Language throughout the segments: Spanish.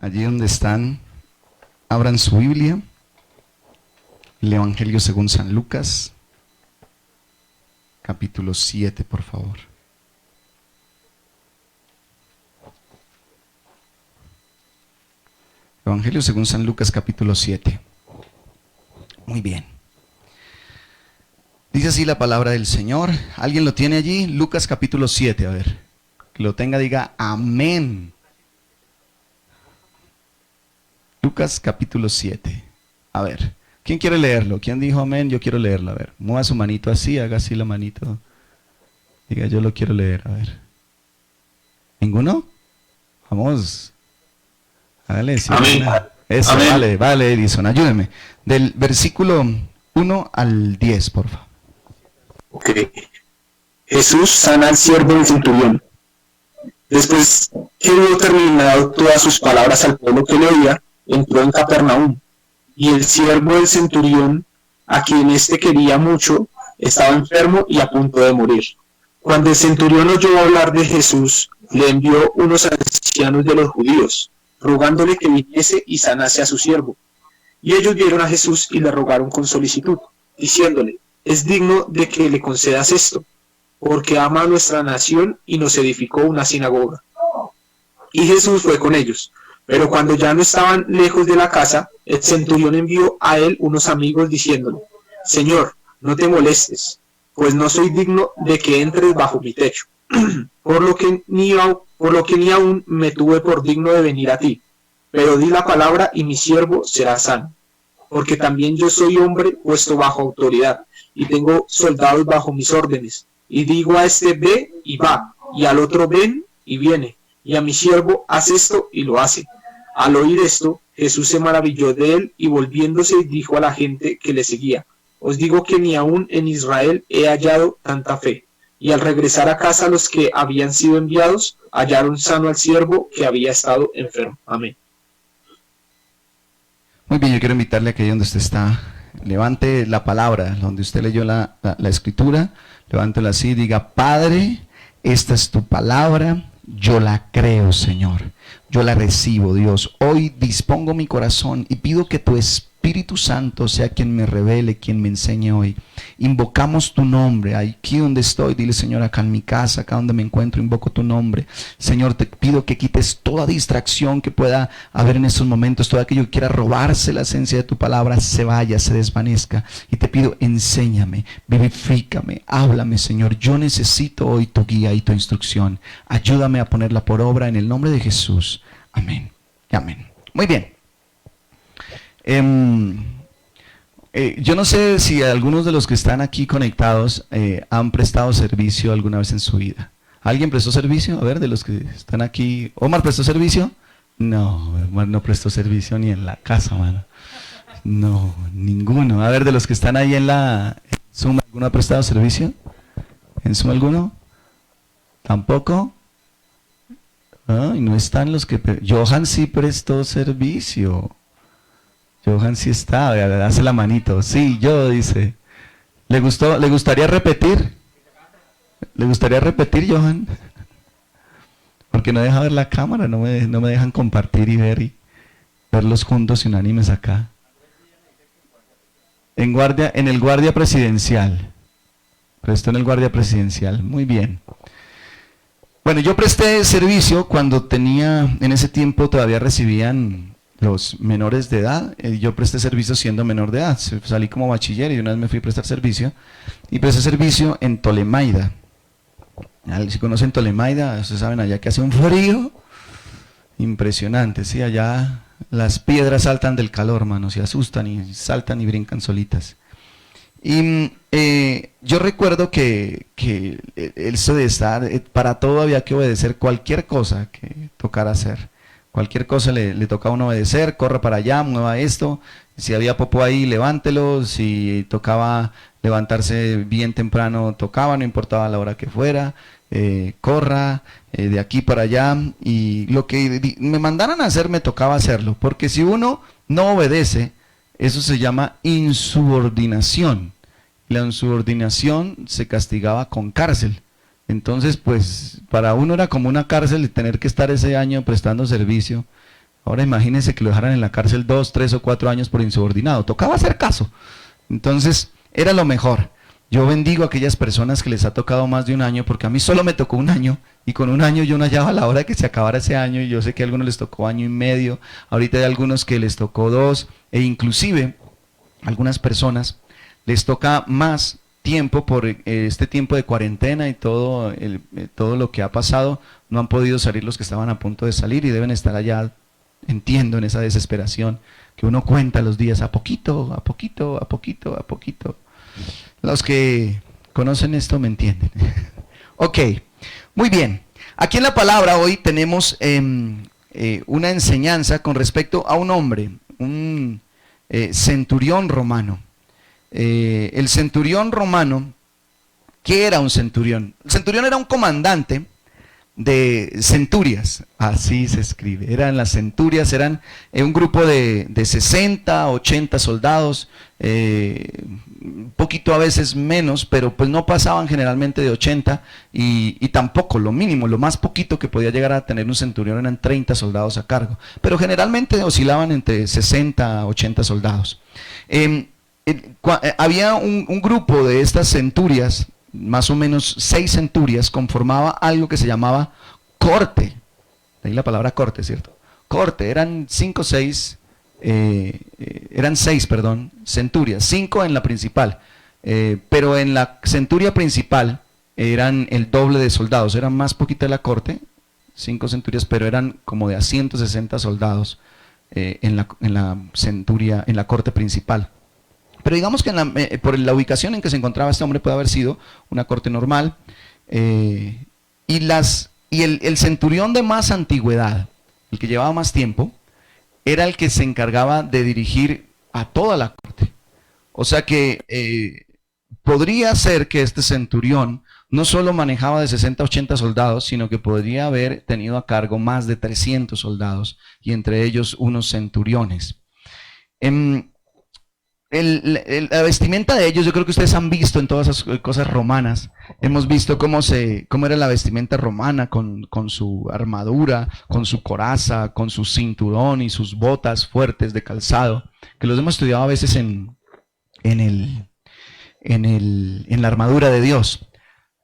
Allí donde están, abran su Biblia, el Evangelio según San Lucas, capítulo 7, por favor. Evangelio según San Lucas, capítulo 7. Muy bien. Dice así la palabra del Señor. ¿Alguien lo tiene allí? Lucas capítulo 7, a ver. Que lo tenga, diga amén. Lucas capítulo 7. A ver, ¿quién quiere leerlo? ¿Quién dijo amén? Yo quiero leerlo. A ver, mueva su manito así, haga así la manito. Diga, yo lo quiero leer, a ver. ¿Ninguno? Vamos. Hágale, sí. Amén. Eso, Amén. vale, Edison, ayúdeme. Del versículo 1 al 10, por favor. Ok. Jesús sana al siervo del centurión. Después que hubo terminado todas sus palabras al pueblo que le oía, entró en Capernaum. Y el siervo del centurión, a quien éste quería mucho, estaba enfermo y a punto de morir. Cuando el centurión oyó hablar de Jesús, le envió unos ancianos de los judíos, rogándole que viniese y sanase a su siervo. Y ellos vieron a Jesús y le rogaron con solicitud, diciéndole: es digno de que le concedas esto, porque ama a nuestra nación y nos edificó una sinagoga. Y Jesús fue con ellos. Pero cuando ya no estaban lejos de la casa, el centurión envió a él unos amigos diciéndole: Señor, no te molestes, pues no soy digno de que entres bajo mi techo, por lo que ni aún me tuve por digno de venir a ti. Pero di la palabra y mi siervo será sano, porque también yo soy hombre puesto bajo autoridad, y tengo soldados bajo mis órdenes. Y digo a este ve y va, y al otro ven y viene, y a mi siervo haz esto y lo hace. Al oír esto, Jesús se maravilló de él y volviéndose dijo a la gente que le seguía: os digo que ni aún en Israel he hallado tanta fe. Y al regresar a casa los que habían sido enviados hallaron sano al siervo que había estado enfermo. Amén. Muy bien, yo quiero invitarle a que ahí donde usted está, levante la palabra, donde usted leyó la escritura, levántela así, diga: Padre, esta es tu palabra, yo la creo, Señor, yo la recibo, Dios. Hoy dispongo mi corazón y pido que tu Espíritu Santo sea quien me revele, quien me enseñe hoy. Invocamos tu nombre, aquí donde estoy, dile: Señor, acá en mi casa, acá donde me encuentro, invoco tu nombre. Señor, te pido que quites toda distracción que pueda haber en estos momentos, todo aquello que quiera robarse la esencia de tu palabra, se vaya, se desvanezca. Y te pido, enséñame, vivifícame, háblame, Señor. Yo necesito hoy tu guía y tu instrucción. Ayúdame a ponerla por obra en el nombre de Jesús. Amén. Amén. Muy bien. Yo no sé si algunos de los que están aquí conectados han prestado servicio alguna vez en su vida. ¿Alguien prestó servicio? A ver, de los que están aquí. ¿Omar prestó servicio? No, Omar no prestó servicio ni en la casa, mano. No, ninguno. A ver, de los que están ahí en la Zoom, ¿alguno ha prestado servicio? ¿En Zoom alguno? ¿Tampoco? Ay, no están los que... Johan sí prestó servicio. Johan sí está, hace la manito. Sí, yo, dice. ¿Le gustaría repetir? ¿Le gustaría repetir, Johan? Porque no deja ver la cámara, no me dejan compartir y verlos juntos y unánimes acá. En el guardia presidencial. Prestó en el guardia presidencial, muy bien. Bueno, yo presté servicio cuando tenía, en ese tiempo todavía recibían los menores de edad. Yo presté servicio siendo menor de edad, salí como bachiller y una vez me fui a prestar servicio y presté servicio en Tolemaida. Si conocen Tolemaida, ustedes saben allá que hace un frío impresionante, ¿sí? Allá las piedras saltan del calor, mano, se asustan y saltan y brincan solitas. Y yo recuerdo que eso de estar, para todo había que obedecer cualquier cosa que tocara hacer. Cualquier cosa le toca a uno obedecer, corra para allá, mueva esto. Si había popó ahí, levántelo. Si tocaba levantarse bien temprano, tocaba, no importaba la hora que fuera. Corra de aquí para allá. Y lo que me mandaran a hacer, me tocaba hacerlo. Porque si uno no obedece, eso se llama insubordinación. La insubordinación se castigaba con cárcel. Entonces, pues, para uno era como una cárcel tener que estar ese año prestando servicio. Ahora imagínense que lo dejaran en la cárcel 2, 3 o 4 años por insubordinado. Tocaba hacer caso. Entonces, era lo mejor. Yo bendigo a aquellas personas que les ha tocado más de un año, porque a mí solo me tocó un año, y con un año yo no hallaba la hora de que se acabara ese año, y yo sé que a algunos les tocó año y medio, ahorita hay algunos que les tocó 2, e inclusive a algunas personas les toca más tiempo por este tiempo de cuarentena y todo, todo lo que ha pasado. No han podido salir los que estaban a punto de salir y deben estar allá, entiendo, en esa desesperación, que uno cuenta los días a poquito, a poquito, a poquito, a poquito. Los que conocen esto me entienden. Ok, muy bien. Aquí en la palabra hoy tenemos una enseñanza con respecto a un hombre, un centurión romano. El centurión romano, ¿qué era un centurión? El centurión era un comandante de centurias, así se escribe. Eran las centurias, eran un grupo de 60, 80 soldados, un poquito a veces menos, pero pues no pasaban generalmente de 80 y tampoco lo mínimo, lo más poquito que podía llegar a tener un centurión eran 30 soldados a cargo, pero generalmente oscilaban entre 60 a 80 soldados. Había un grupo de estas centurias, más o menos 6 centurias, conformaba algo que se llamaba corte. De ahí la palabra corte, ¿cierto? Corte, eran 5 o 6, eran 6, perdón, centurias, 5 en la principal, pero en la centuria principal eran el doble de soldados, eran más poquita la corte, 5 centurias, pero eran como de a 160 soldados en la centuria, en la corte principal. Pero digamos que por la ubicación en que se encontraba este hombre puede haber sido una corte normal. Y el centurión de más antigüedad, el que llevaba más tiempo, era el que se encargaba de dirigir a toda la corte. O sea que podría ser que este centurión no solo manejaba de 60 a 80 soldados, sino que podría haber tenido a cargo más de 300 soldados, y entre ellos unos centuriones. La vestimenta de ellos, yo creo que ustedes han visto en todas esas cosas romanas, hemos visto cómo era la vestimenta romana con su armadura, con su coraza, con su cinturón y sus botas fuertes de calzado, que los hemos estudiado a veces en la armadura de Dios.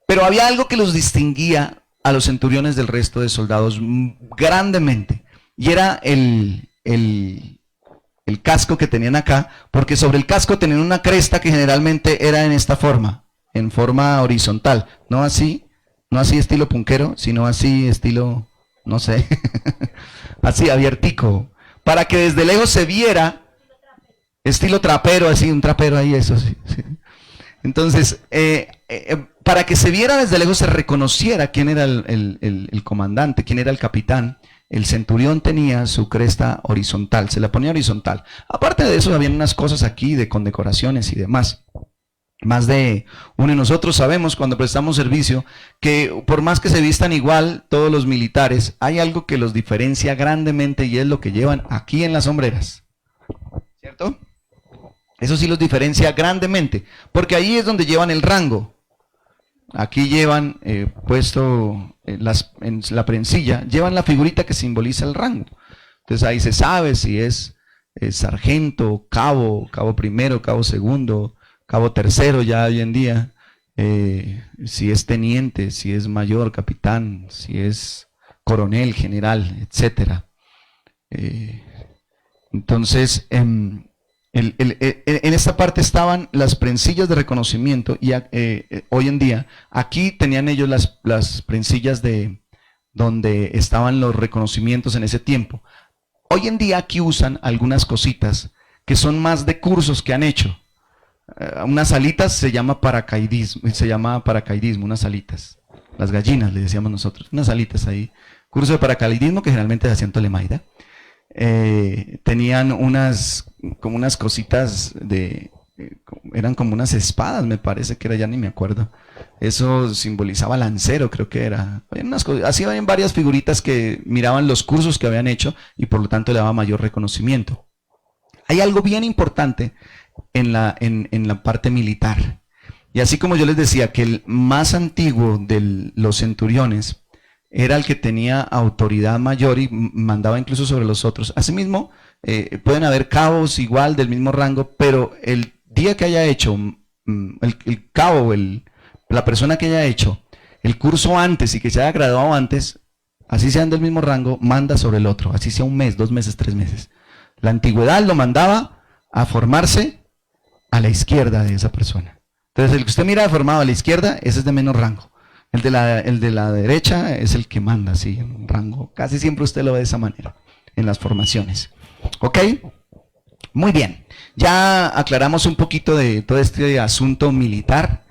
Pero había algo que los distinguía a los centuriones del resto de soldados grandemente, y era el casco que tenían acá, porque sobre el casco tenían una cresta que generalmente era en esta forma, en forma horizontal, no así estilo punquero, sino así estilo, no sé, así abiertico, para que desde lejos se viera, estilo trapero, así, un trapero ahí, eso sí. Entonces, para que se viera desde lejos, se reconociera quién era el comandante, quién era el capitán. El centurión tenía su cresta horizontal, se la ponía horizontal. Aparte de eso, habían unas cosas aquí de condecoraciones y demás. Más de uno de nosotros sabemos cuando prestamos servicio que por más que se vistan igual todos los militares, hay algo que los diferencia grandemente, y es lo que llevan aquí en las hombreras. ¿Cierto? Eso sí los diferencia grandemente, porque ahí es donde llevan el rango. Aquí llevan puesto en la prensilla, llevan la figurita que simboliza el rango. Entonces ahí se sabe si es sargento, cabo primero, cabo segundo, cabo tercero ya hoy en día, si es teniente, si es mayor, capitán, si es coronel, general, etcétera. Entonces, en esta parte estaban las prensillas de reconocimiento, y hoy en día aquí tenían ellos las prensillas de donde estaban los reconocimientos en ese tiempo. Hoy en día aquí usan algunas cositas que son más de cursos que han hecho. Unas alitas se llama paracaidismo, unas alitas. Las gallinas le decíamos nosotros, unas alitas ahí. Curso de paracaidismo que generalmente se hacía en Tolemaida. Tenían como unas cositas eran como unas espadas, me parece que era, ya ni me acuerdo. Eso simbolizaba lancero, creo que era. Así habían varias figuritas que miraban los cursos que habían hecho y por lo tanto le daba mayor reconocimiento. Hay algo bien importante en la parte militar. Y así como yo les decía que el más antiguo de los centuriones era el que tenía autoridad mayor y mandaba incluso sobre los otros. Asimismo, pueden haber cabos igual del mismo rango, pero el día que haya hecho, el cabo, la persona que haya hecho el curso antes y que se haya graduado antes, así sean del mismo rango, manda sobre el otro, así sea un mes, 2 meses, 3 meses. La antigüedad lo mandaba a formarse a la izquierda de esa persona. Entonces, el que usted mira formado a la izquierda, ese es de menos rango. El de la derecha es el que manda, sí, en rango. Casi siempre usted lo ve de esa manera, en las formaciones. ¿Ok? Muy bien. Ya aclaramos un poquito de todo este asunto militar.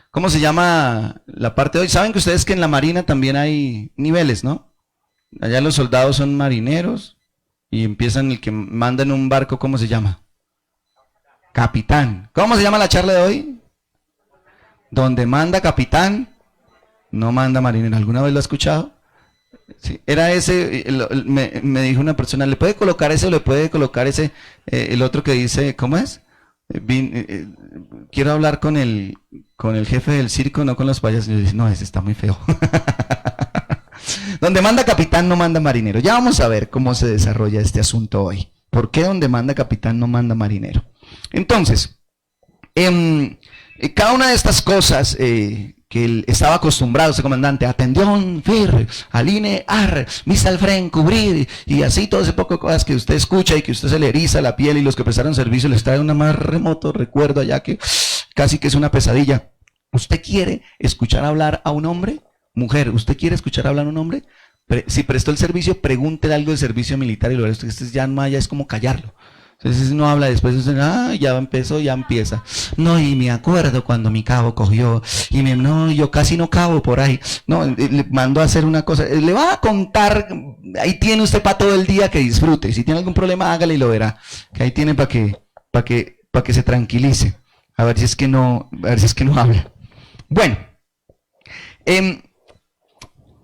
¿Cómo se llama la parte de hoy? Saben que ustedes que en la Marina también hay niveles, ¿no? Allá los soldados son marineros y empiezan el que manda en un barco, ¿cómo se llama? Capitán. ¿Cómo se llama la charla de hoy? Donde manda capitán, no manda marinero. ¿Alguna vez lo ha escuchado? Sí, era ese, me dijo una persona, ¿le puede colocar ese o le puede colocar ese, el otro que dice, ¿cómo es? Quiero hablar con el jefe del circo, no con los payasos. Y yo dije, no, ese está muy feo. Donde manda capitán no manda marinero. Ya vamos a ver cómo se desarrolla este asunto hoy. ¿Por qué donde manda capitán no manda marinero? Entonces, cada una de estas cosas que él estaba acostumbrado, ese comandante, atención, fir, aline, ar, misa al fren, cubrir, y así todo ese poco de cosas que usted escucha y que usted se le eriza la piel y los que prestaron servicio les trae una más remoto recuerdo allá que casi que es una pesadilla. ¿Usted quiere escuchar hablar a un hombre? Mujer, ¿usted quiere escuchar hablar a un hombre? Si prestó el servicio, pregúntele algo del servicio militar y lo resto, este ya no haya, es como callarlo. Entonces no habla después, ya empezó, ya empieza. No, y me acuerdo cuando mi cabo cogió, no, yo casi no cabo por ahí. No, le mandó a hacer una cosa, le va a contar, ahí tiene usted para todo el día que disfrute. Si tiene algún problema, hágale y lo verá. Que ahí tiene para que se tranquilice. A ver si es que no habla. Bueno,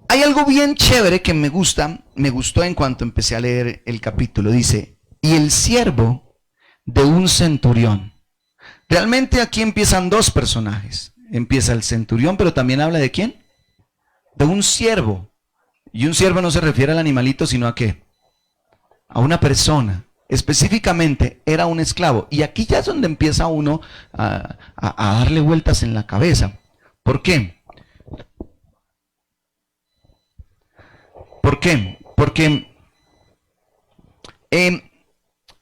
hay algo bien chévere que me gustó en cuanto empecé a leer el capítulo. Dice, y el siervo de un centurión. Realmente aquí empiezan dos personajes. Empieza el centurión, pero también habla de ¿quién? De un siervo. Y un siervo no se refiere al animalito, sino a ¿qué? A una persona. Específicamente era un esclavo. Y aquí ya es donde empieza uno a darle vueltas en la cabeza. ¿Por qué? ¿Por qué? Porque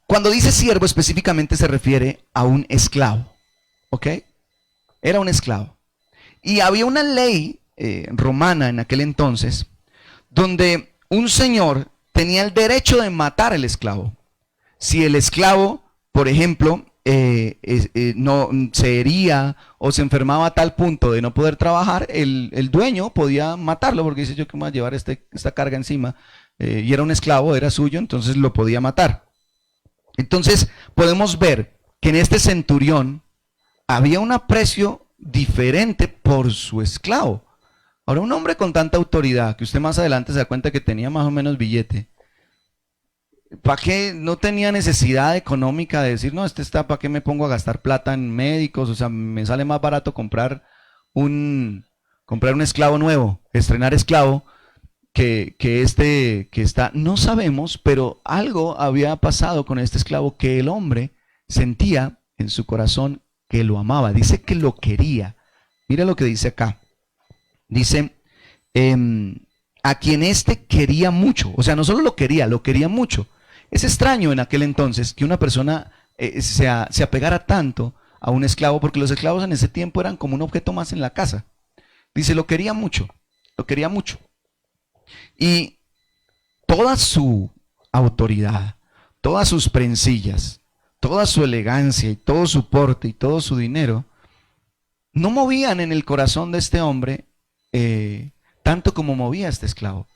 cuando dice siervo específicamente se refiere a un esclavo, ¿ok? Era un esclavo. Y había una ley romana en aquel entonces donde un señor tenía el derecho de matar al esclavo. Si el esclavo, por ejemplo, no se hería o se enfermaba a tal punto de no poder trabajar, el dueño podía matarlo porque dice yo que me voy a llevar esta carga encima. Y era un esclavo, era suyo, entonces lo podía matar. Entonces podemos ver que en este centurión había un aprecio diferente por su esclavo. Ahora un hombre con tanta autoridad, que usted más adelante se da cuenta que tenía más o menos billete, ¿para qué no tenía necesidad económica de decir, no, ¿para qué me pongo a gastar plata en médicos? O sea, me sale más barato comprar un esclavo nuevo, estrenar esclavo, que está, no sabemos, pero algo había pasado con este esclavo que el hombre sentía en su corazón que lo amaba. Dice que lo quería. Mira lo que dice acá. Dice, a quien quería mucho. O sea, no solo lo quería mucho. Es extraño en aquel entonces que una persona se apegara tanto a un esclavo, porque los esclavos en ese tiempo eran como un objeto más en la casa. Dice, lo quería mucho. Y toda su autoridad, todas sus prencillas, toda su elegancia y todo su porte y todo su dinero, no movían en el corazón de este hombre tanto como movía este esclavo.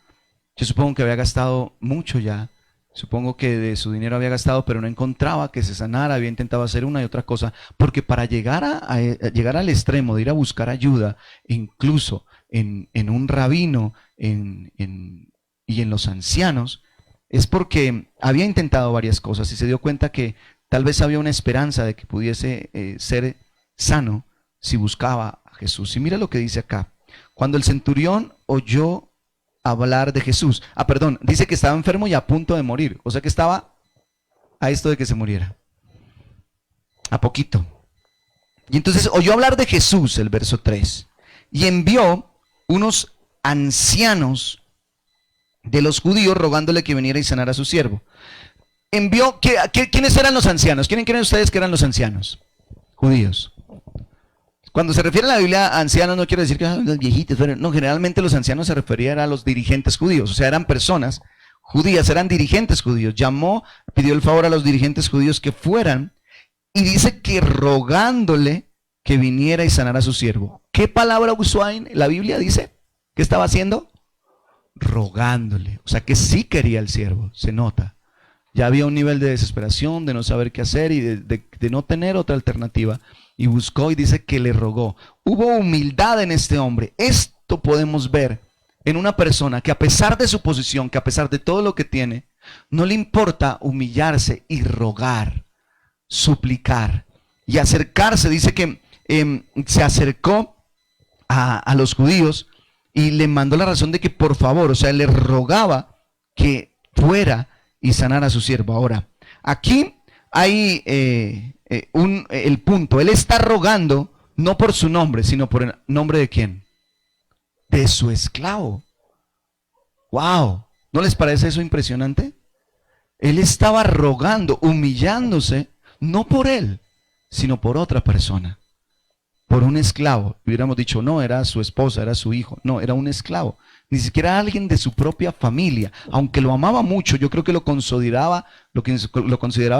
Yo supongo que había gastado mucho ya, supongo que de su dinero había gastado, pero no encontraba que se sanara, había intentado hacer una y otra cosa, porque para llegar al extremo de ir a buscar ayuda, incluso en un rabino y en los ancianos, es porque había intentado varias cosas y se dio cuenta que tal vez había una esperanza de que pudiese ser sano si buscaba a Jesús. Y mira lo que dice acá. Cuando el centurión oyó hablar de Jesús. Perdón, dice que estaba enfermo y a punto de morir. O sea que estaba a esto de que se muriera. A poquito. Y entonces oyó hablar de Jesús, el verso 3. Y envió unos ancianos de los judíos rogándole que viniera y sanara a su siervo. Envió, ¿quiénes eran los ancianos? ¿Quiénes creen ustedes que eran los ancianos? Judíos. Cuando se refiere a la Biblia a ancianos no quiere decir que los viejitos, no, generalmente los ancianos se referían a los dirigentes judíos, o sea, eran personas judías, eran dirigentes judíos. Llamó, pidió el favor a los dirigentes judíos que fueran y dice que rogándole que viniera y sanara a su siervo. ¿Qué palabra usó ahí? La Biblia dice, ¿qué estaba haciendo? Rogándole, o sea que sí quería el siervo, se nota. Ya había un nivel de desesperación, de no saber qué hacer y de no tener otra alternativa. Y buscó y dice que le rogó. Hubo humildad en este hombre. Esto podemos ver en una persona que a pesar de su posición, que a pesar de todo lo que tiene, no le importa humillarse y rogar, suplicar y acercarse. Dice que se acercó a los judíos y le mandó la razón de que por favor, o sea, le rogaba que fuera y sanara a su siervo. Ahora, aquí hay el punto. Él está rogando no por su nombre, sino por el nombre de quién? De su esclavo. ¡Wow! ¿No les parece eso impresionante? Él estaba rogando, humillándose, no por él, sino por otra persona. Por un esclavo. Hubiéramos dicho, no, era su esposa, era su hijo. No, era un esclavo. Ni siquiera alguien de su propia familia. Aunque lo amaba mucho, yo creo que lo consideraba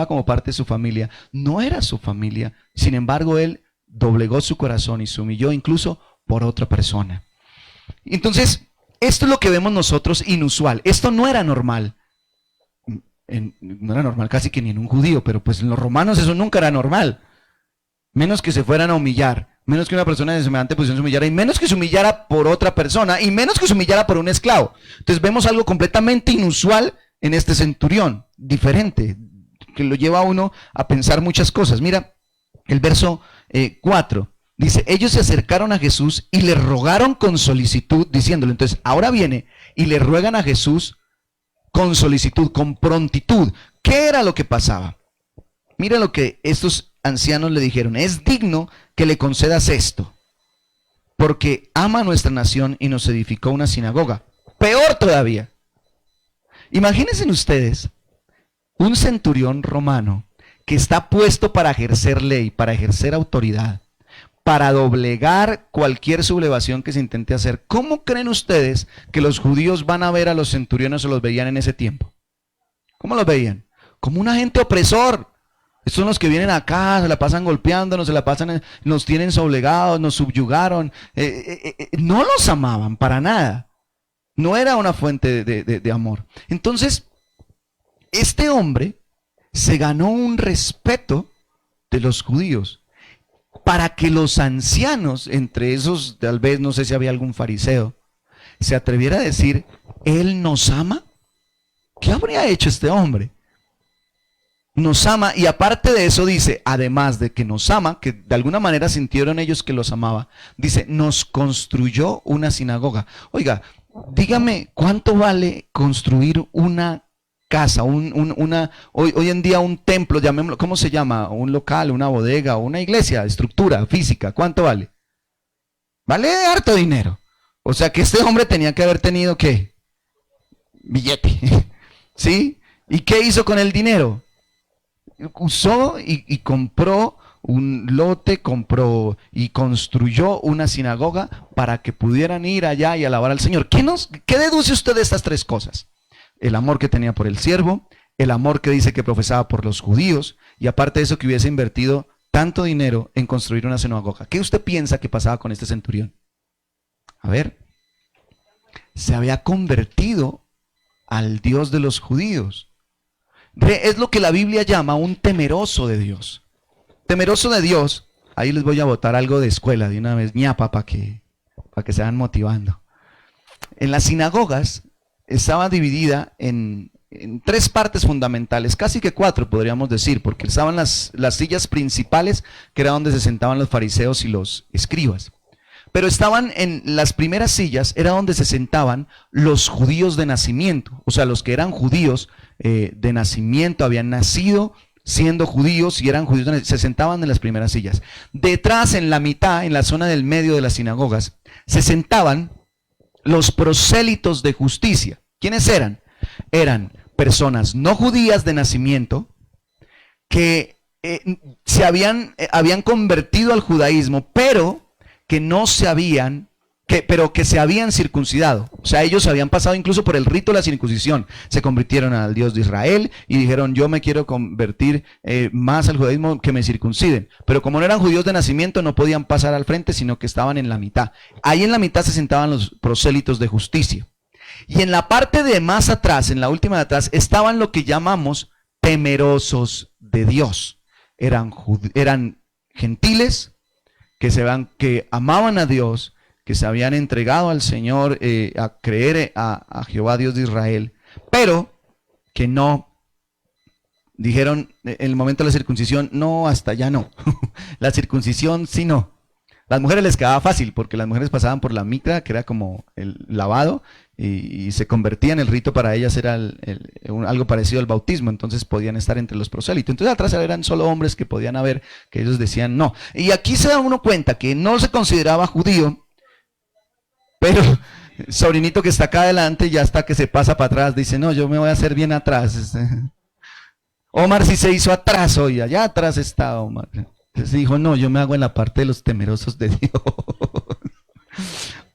como parte de su familia. No era su familia. Sin embargo, él doblegó su corazón y se humilló incluso por otra persona. Entonces, esto es lo que vemos nosotros inusual. Esto no era normal. No era normal casi que ni en un judío, pero pues en los romanos eso nunca era normal. Menos que se fueran a humillar. Menos que una persona de semejante posición se humillara, y menos que se humillara por otra persona, y menos que se humillara por un esclavo. Entonces vemos algo completamente inusual en este centurión, diferente, que lo lleva a uno a pensar muchas cosas. Mira, el verso 4, dice, ellos se acercaron a Jesús y le rogaron con solicitud, diciéndole, entonces ahora viene y le ruegan a Jesús con solicitud, con prontitud. ¿Qué era lo que pasaba? Mira lo que estos ancianos le dijeron, es digno que le concedas esto, porque ama nuestra nación y nos edificó una sinagoga. Peor todavía, imagínense ustedes un centurión romano que está puesto para ejercer ley, para ejercer autoridad, para doblegar cualquier sublevación que se intente hacer. ¿Cómo creen ustedes que los judíos van a ver a los centuriones o los veían en ese tiempo? ¿Cómo los veían? Como un agente opresor. Estos son los que vienen acá, se la pasan golpeándonos, nos tienen doblegados, nos subyugaron. No los amaban para nada. No era una fuente de amor. Entonces, este hombre se ganó un respeto de los judíos para que los ancianos, entre esos, tal vez, no sé si había algún fariseo, se atreviera a decir, ¿él nos ama? ¿Qué habría hecho este hombre? Nos ama, y aparte de eso dice, además de que nos ama, que de alguna manera sintieron ellos que los amaba, dice, nos construyó una sinagoga. Oiga, dígame, ¿cuánto vale construir una casa, hoy en día un templo, llamémoslo, ¿cómo se llama? Un local, una bodega, una iglesia, estructura física, ¿cuánto vale? Vale harto dinero. O sea que este hombre tenía que haber tenido, ¿qué? Billete, ¿sí? ¿Y qué hizo con el dinero? Usó y compró un lote, compró y construyó una sinagoga para que pudieran ir allá y alabar al Señor. ¿Qué deduce usted de estas tres cosas? El amor que tenía por el siervo, el amor que dice que profesaba por los judíos, y aparte de eso que hubiese invertido tanto dinero en construir una sinagoga. ¿Qué usted piensa que pasaba con este centurión? A ver, se había convertido al Dios de los judíos. Es lo que la Biblia llama un temeroso de Dios. Temeroso de Dios, ahí les voy a botar algo de escuela de una vez, ñapa, para que se vayan motivando. En las sinagogas estaba dividida en tres partes fundamentales, casi que cuatro podríamos decir, porque estaban las sillas principales, que era donde se sentaban los fariseos y los escribas. pero estaban en las primeras sillas, era donde se sentaban los judíos de nacimiento, o sea, los que eran judíos de nacimiento, habían nacido siendo judíos y eran judíos, se sentaban en las primeras sillas. Detrás, en la mitad, en la zona del medio de las sinagogas, se sentaban los prosélitos de justicia. ¿Quiénes eran? Eran personas no judías de nacimiento que habían convertido al judaísmo, pero que no se habían, que se habían circuncidado. O sea, ellos habían pasado incluso por el rito de la circuncisión. Se convirtieron al Dios de Israel y dijeron, yo me quiero convertir más al judaísmo, que me circunciden. Pero como no eran judíos de nacimiento, no podían pasar al frente, sino que estaban en la mitad. Ahí en la mitad se sentaban los prosélitos de justicia. Y en la parte de más atrás, en la última de atrás, estaban lo que llamamos temerosos de Dios. Eran gentiles que amaban a Dios, que se habían entregado al Señor a creer a Jehová Dios de Israel, pero que no dijeron en el momento de la circuncisión, no, hasta allá no. La circuncisión sí no. Las mujeres les quedaba fácil porque las mujeres pasaban por la micra, que era como el lavado, y se convertían. El rito para ellas era algo parecido al bautismo, entonces podían estar entre los prosélitos. Entonces atrás eran solo hombres que podían haber, que ellos decían no. Y aquí se da uno cuenta que no se consideraba judío, pero el sobrinito que está acá adelante, ya hasta que se pasa para atrás, dice, no, yo me voy a hacer bien atrás. Omar sí se hizo atrás hoy, allá atrás está Omar. Entonces dijo, no, yo me hago en la parte de los temerosos de Dios.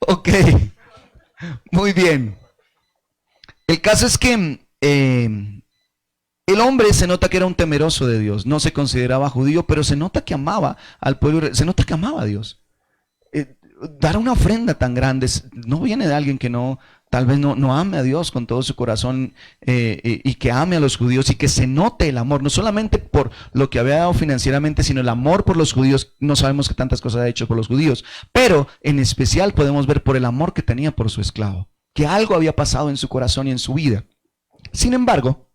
Ok, muy bien. El caso es que el hombre se nota que era un temeroso de Dios, no se consideraba judío, pero se nota que amaba al pueblo, se nota que amaba a Dios. Dar una ofrenda tan grande no viene de alguien que tal vez no ame a Dios con todo su corazón y que ame a los judíos y que se note el amor, no solamente por lo que había dado financieramente, sino el amor por los judíos. No sabemos qué tantas cosas ha hecho por los judíos, pero en especial podemos ver por el amor que tenía por su esclavo, que algo había pasado en su corazón y en su vida. Sin embargo,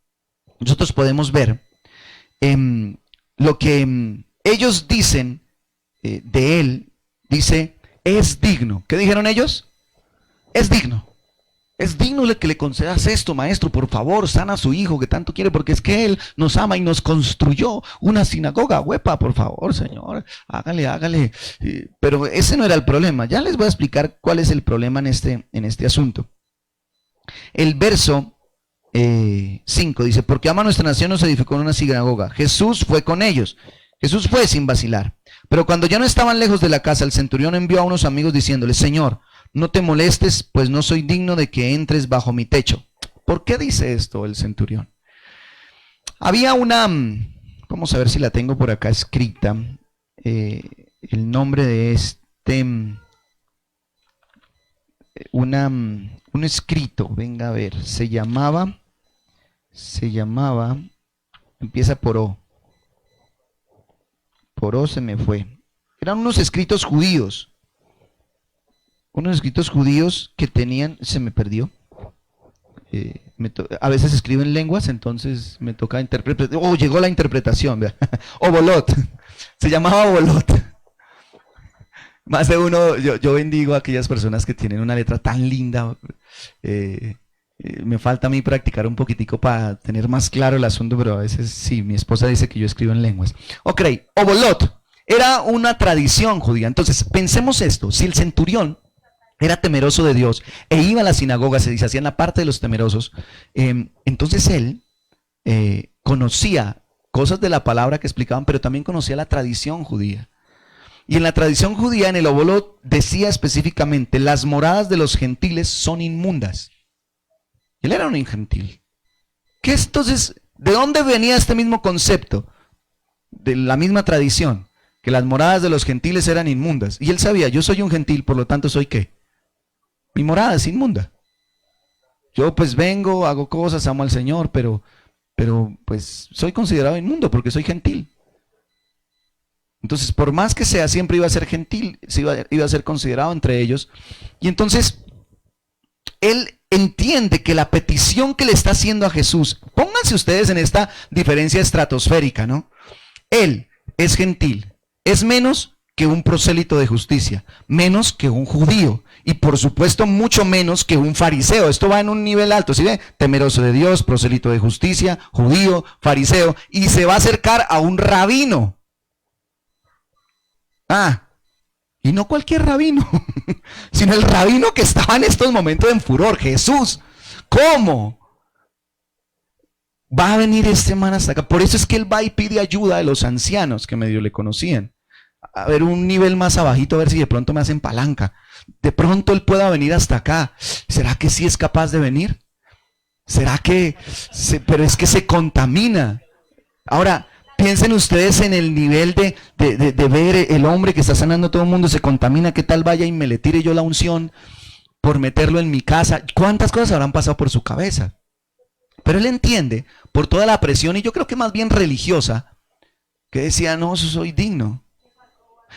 nosotros podemos ver lo que ellos dicen de él. Dice, es digno. ¿Qué dijeron ellos? Es digno. Es digno que le concedas esto, maestro, por favor, sana a su hijo que tanto quiere, porque es que él nos ama y nos construyó una sinagoga. Huepa, por favor, Señor, hágale. Pero ese no era el problema. Ya les voy a explicar cuál es el problema en este asunto. El verso 5 dice, porque ama a nuestra nación, nos edificó una sinagoga. Jesús fue con ellos. Jesús fue sin vacilar. Pero cuando ya no estaban lejos de la casa, el centurión envió a unos amigos diciéndole, Señor, no te molestes, pues no soy digno de que entres bajo mi techo. ¿Por qué dice esto el centurión? Había vamos a ver si la tengo por acá escrita, el nombre de un escrito, venga a ver, se llamaba, empieza por O. Por O se me fue. Eran unos escritos judíos. Unos escritos judíos que tenían, se me perdió. A veces escriben lenguas, entonces me toca interpretar. Oh, llegó la interpretación, ¿verdad? Obolot. Se llamaba Obolot. Más de uno, yo bendigo a aquellas personas que tienen una letra tan linda. Me falta a mí practicar un poquitico para tener más claro el asunto, pero a veces sí, mi esposa dice que yo escribo en lenguas. Ok, Obolot era una tradición judía. Entonces, pensemos esto, si el centurión era temeroso de Dios e iba a la sinagoga, se dice, hacía en la parte de los temerosos, entonces él conocía cosas de la palabra que explicaban, pero también conocía la tradición judía. Y en la tradición judía, en el Obolot, decía específicamente, las moradas de los gentiles son inmundas. Él era un gentil. ¿Qué entonces? ¿De dónde venía este mismo concepto? De la misma tradición, que las moradas de los gentiles eran inmundas. Y él sabía, yo soy un gentil, por lo tanto, ¿soy qué? Mi morada es inmunda. Yo pues vengo, hago cosas, amo al Señor, pero pues soy considerado inmundo porque soy gentil. Entonces, por más que sea, siempre iba a ser gentil, iba a ser considerado entre ellos. Y entonces, él entiende que la petición que le está haciendo a Jesús, pónganse ustedes en esta diferencia estratosférica, ¿no? Él es gentil, es menos que un prosélito de justicia, menos que un judío y por supuesto mucho menos que un fariseo. Esto va en un nivel alto, ¿sí ve? Temeroso de Dios, prosélito de justicia, judío, fariseo, y se va a acercar a un rabino. Y no cualquier rabino, sino el rabino que estaba en estos momentos en furor, Jesús. ¿Cómo va a venir este man hasta acá? Por eso es que él va y pide ayuda de los ancianos que medio le conocían. A ver, un nivel más abajito, a ver si de pronto me hacen palanca. De pronto él pueda venir hasta acá. ¿Será que sí es capaz de venir? ¿Será que? Pero es que se contamina. Ahora, piensen ustedes en el nivel de ver el hombre que está sanando a todo el mundo, se contamina, ¿qué tal vaya y me le tire yo la unción por meterlo en mi casa? ¿Cuántas cosas habrán pasado por su cabeza? Pero él entiende, por toda la presión, y yo creo que más bien religiosa, que decía, no, soy digno.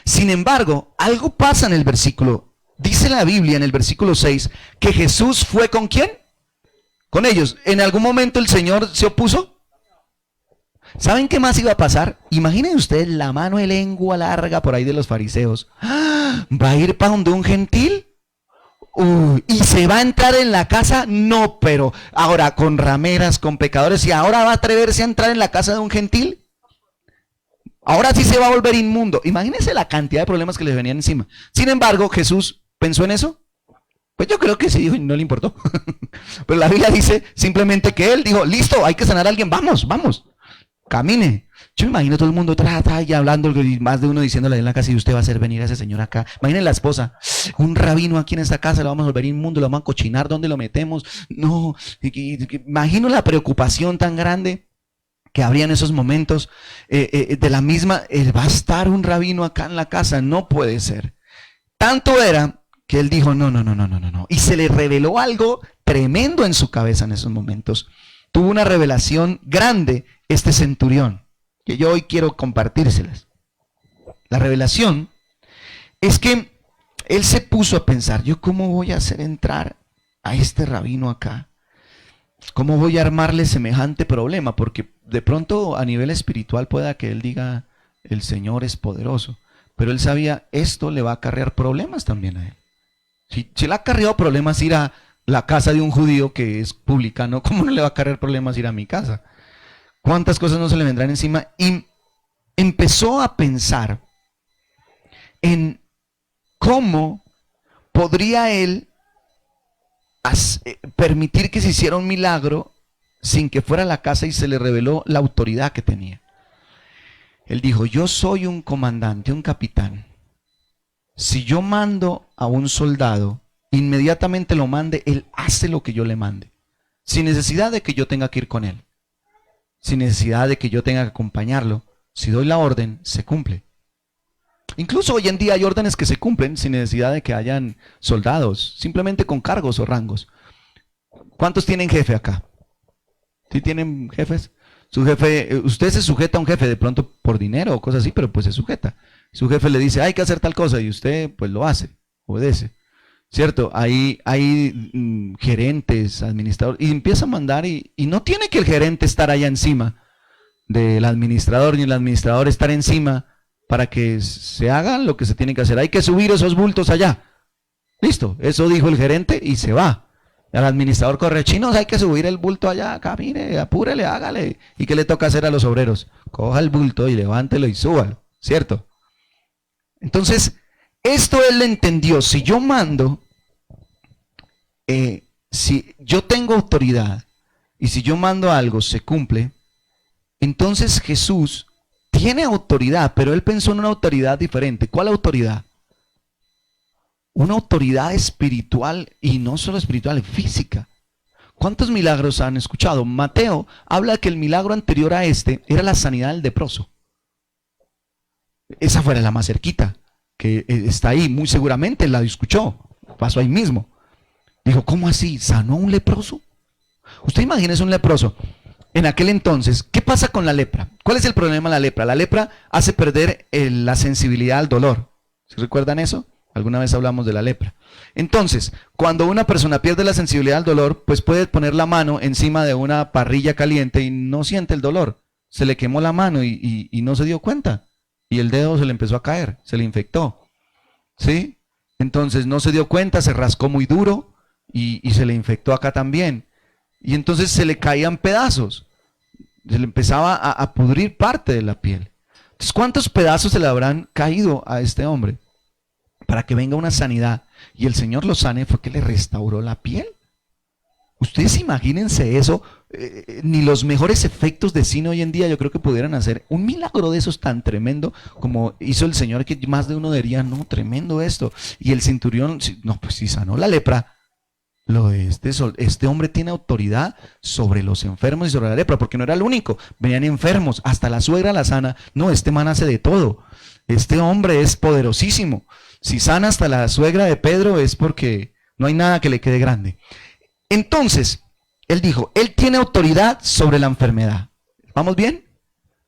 Sin embargo, algo pasa en el versículo, dice la Biblia en el versículo 6, que Jesús fue ¿con quién? Con ellos. ¿En algún momento el Señor se opuso? ¿Saben qué más iba a pasar? Imaginen ustedes la mano de lengua larga por ahí de los fariseos. ¿Va a ir para donde un gentil? ¿Y se va a entrar en la casa? No, pero ahora con rameras, con pecadores, ¿y ahora va a atreverse a entrar en la casa de un gentil? Ahora sí se va a volver inmundo. Imagínense la cantidad de problemas que les venían encima. Sin embargo, ¿Jesús pensó en eso? Pues yo creo que sí, dijo y no le importó. Pero la Biblia dice simplemente que él dijo, listo, hay que sanar a alguien, vamos, camine. Yo me imagino todo el mundo trata y hablando, y más de uno diciéndole en la casa, y usted va a hacer venir a ese señor acá. Imaginen la esposa, un rabino aquí en esta casa, lo vamos a volver inmundo, lo vamos a cochinar, ¿dónde lo metemos? No, imagino la preocupación tan grande que habría en esos momentos, de la misma, va a estar un rabino acá en la casa, no puede ser. Tanto era que él dijo, no, y se le reveló algo tremendo en su cabeza en esos momentos. Tuvo una revelación grande este centurión, que yo hoy quiero compartírselas. La revelación es que él se puso a pensar, ¿yo cómo voy a hacer entrar a este rabino acá? ¿Cómo voy a armarle semejante problema? Porque de pronto a nivel espiritual pueda que él diga, el Señor es poderoso. Pero él sabía, esto le va a acarrear problemas también a él. Si le ha acarreado problemas ir a la casa de un judío que es publicano, ¿cómo no le va a acarrear problemas ir a mi casa? ¿Cuántas cosas no se le vendrán encima? Y empezó a pensar en cómo podría él permitir que se hiciera un milagro sin que fuera a la casa, y se le reveló la autoridad que tenía. Él dijo, yo soy un comandante, un capitán. Si yo mando a un soldado, inmediatamente lo mande, él hace lo que yo le mande, sin necesidad de que yo tenga que ir con él, sin necesidad de que yo tenga que acompañarlo. Si doy la orden, se cumple. Incluso hoy en día hay órdenes que se cumplen sin necesidad de que hayan soldados, simplemente con cargos o rangos. ¿Cuántos tienen jefe acá? ¿Sí tienen jefes? Su jefe, usted se sujeta a un jefe de pronto por dinero o cosas así, pero pues se sujeta. Su jefe le dice, hay que hacer tal cosa, y usted pues lo hace, obedece. ¿Cierto? Hay gerentes, administradores, y empieza a mandar, y no tiene que el gerente estar allá encima del administrador, ni el administrador estar encima para que se haga lo que se tiene que hacer. Hay que subir esos bultos allá. Listo, eso dijo el gerente y se va. El administrador corre, chinos, hay que subir el bulto allá, acá, mire, apúrele, hágale. ¿Y qué le toca hacer a los obreros? Coja el bulto y levántelo y súbalo, ¿cierto? Entonces, esto él entendió. Si yo mando, si yo tengo autoridad, y si yo mando algo, se cumple. Entonces Jesús tiene autoridad, pero él pensó en una autoridad diferente. ¿Cuál autoridad? Una autoridad espiritual, y no solo espiritual, física. ¿Cuántos milagros han escuchado? Mateo habla de que el milagro anterior a este era la sanidad del leproso. Esa fuera la más cerquita, que está ahí, muy seguramente la escuchó, pasó ahí mismo. Dijo, ¿cómo así? ¿Sanó a un leproso? Usted imagínese un leproso. En aquel entonces, ¿qué pasa con la lepra? ¿Cuál es el problema de la lepra? La lepra hace perder la sensibilidad al dolor. ¿Se recuerdan eso? Alguna vez hablamos de la lepra. Entonces, cuando una persona pierde la sensibilidad al dolor, pues puede poner la mano encima de una parrilla caliente y no siente el dolor. Se le quemó la mano y no se dio cuenta. y el dedo se le empezó a caer, se le infectó, ¿sí? Entonces no se dio cuenta, se rascó muy duro y se le infectó acá también. Y entonces se le caían pedazos, se le empezaba a pudrir parte de la piel. Entonces, ¿cuántos pedazos se le habrán caído a este hombre para que venga una sanidad? Y el Señor lo sane, fue que le restauró la piel. Ustedes imagínense eso, ni los mejores efectos de cine hoy en día yo creo que pudieran hacer un milagro de esos tan tremendo como hizo el Señor, que más de uno diría, no, tremendo esto. Y el centurión, no, pues si sanó la lepra, este hombre tiene autoridad sobre los enfermos y sobre la lepra, porque no era el único, venían enfermos, hasta la suegra la sana. No, este man hace de todo, este hombre es poderosísimo. Si sana hasta la suegra de Pedro es porque no hay nada que le quede grande. Entonces, él dijo, él tiene autoridad sobre la enfermedad. ¿Vamos bien?